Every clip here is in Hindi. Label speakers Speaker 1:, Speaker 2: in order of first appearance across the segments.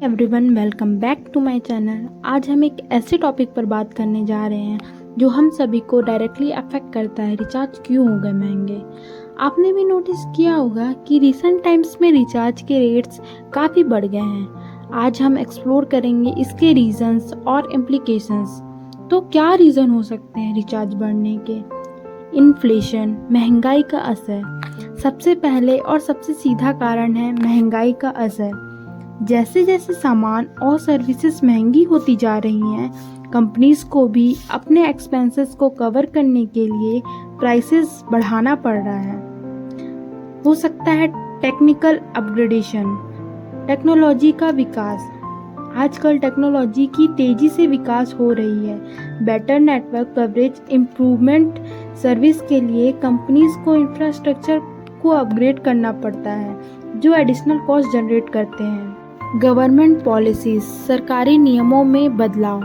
Speaker 1: Everyone, welcome back to my channel. आज हम एक ऐसे टॉपिक पर बात करने जा रहे हैं जो हम सभी को डायरेक्टली अफेक्ट करता है। रिचार्ज क्यों हो गए महंगे। आपने भी नोटिस किया होगा कि रिसेंट टाइम्स में रिचार्ज के रेट्स काफ़ी बढ़ गए हैं। आज हम एक्सप्लोर करेंगे इसके रीजंस और इम्प्लीकेशंस। तो क्या रीज़न हो सकते हैं रिचार्ज बढ़ने के। इन्फ्लेशन, महंगाई का असर। सबसे पहले और सबसे सीधा कारण है महंगाई का असर। जैसे जैसे सामान और सर्विसेज महंगी होती जा रही हैं, कंपनीज को भी अपने एक्सपेंसेस को कवर करने के लिए प्राइसेस बढ़ाना पड़ रहा है। हो सकता है टेक्निकल अपग्रेडेशन, टेक्नोलॉजी का विकास। आजकल टेक्नोलॉजी की तेज़ी से विकास हो रही है। Better network coverage, improvement service के लिए कंपनीज को इंफ्रास्ट्रक्चर को अपग्रेड करना पड़ता है, जो एडिशनल कॉस्ट जनरेट करते हैं। गवर्नमेंट पॉलिसीज, सरकारी नियमों में बदलाव।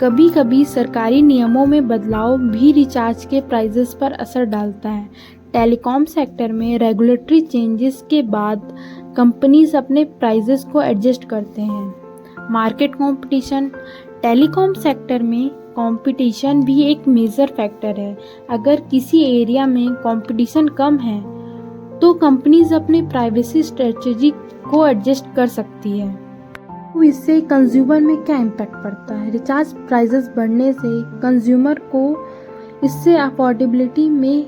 Speaker 1: कभी कभी सरकारी नियमों में बदलाव भी रिचार्ज के प्राइसेस पर असर डालता है। टेलीकॉम सेक्टर में रेगुलेटरी चेंजेस के बाद कंपनीज अपने प्राइसेस को एडजस्ट करते हैं। मार्केट कंपटीशन, टेलीकॉम सेक्टर में कंपटीशन भी एक मेजर फैक्टर है। अगर किसी एरिया में कंपटीशन कम है तो कंपनीज अपने प्राइवेसी स्ट्रेटजी को एडजस्ट कर सकती है। तो इससे कंज्यूमर में क्या इम्पैक्ट पड़ता है। रिचार्ज प्राइसेस बढ़ने से कंज्यूमर को इससे अफोर्डेबिलिटी में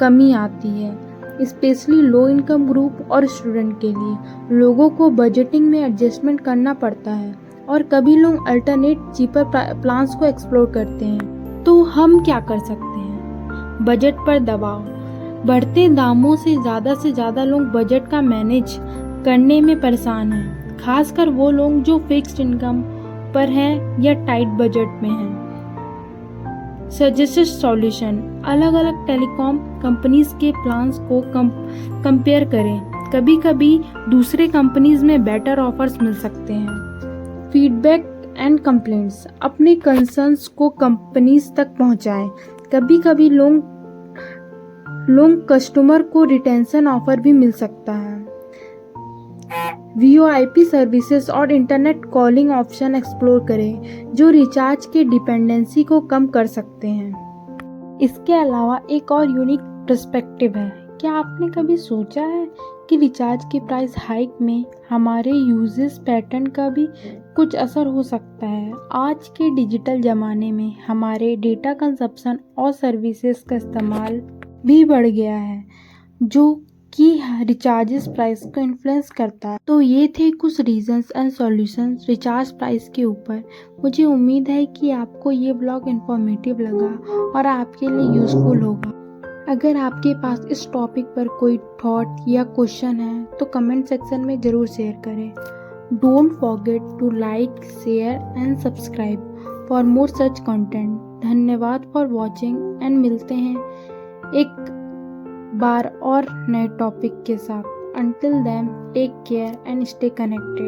Speaker 1: कमी आती है, स्पेशली लो इनकम ग्रुप और स्टूडेंट के लिए। लोगों को बजटिंग में एडजस्टमेंट करना पड़ता है और कभी लोग अल्टरनेट चीपर प्लान्स को एक्सप्लोर करते हैं। तो हम क्या कर सकते हैं। बजट पर दबाव। बढ़ते दामों से ज़्यादा लोग बजट का मैनेज करने में परेशान हैं, खासकर वो लोग जो फिक्स्ड इनकम पर हैं या टाइट बजट में हैं। सजेस्टेड सॉल्यूशन, अलग अलग टेलीकॉम कंपनीज के प्लान्स को कंपेयर करें। कभी कभी दूसरे कंपनीज में बेटर ऑफर्स मिल सकते हैं। फीडबैक एंड कंप्लेंट्स, अपने कंसर्न्स को कंपनीज तक पहुंचाएं। कभी कभी लोग कस्टमर को रिटेंशन ऑफर भी मिल सकता है। VoIP सर्विसेज और इंटरनेट कॉलिंग ऑप्शन एक्सप्लोर करें, जो रिचार्ज के डिपेंडेंसी को कम कर सकते हैं। इसके अलावा एक और यूनिक पर्सपेक्टिव है। क्या आपने कभी सोचा है कि रिचार्ज की प्राइस हाइक में हमारे यूजेस पैटर्न का भी कुछ असर हो सकता है। आज के डिजिटल ज़माने में हमारे डेटा कंजप्शन और सर्विसेज का इस्तेमाल भी बढ़ गया है, जो कि रिचार्जेस प्राइस को इन्फ्लुएंस करता है। तो ये थे कुछ reasons and solutions recharge price के ऊपर। मुझे उम्मीद है कि आपको ये ब्लॉग इन्फॉर्मेटिव लगा और आपके लिए यूज़फुल होगा। अगर आपके पास इस टॉपिक पर कोई थॉट या क्वेश्चन है तो कमेंट सेक्शन में ज़रूर शेयर करें। Don't forget to like, share and subscribe for more such content. धन्यवाद फॉर वॉचिंग एंड मिलते हैं एक बार और नए टॉपिक के साथ। Until then, take care and stay connected.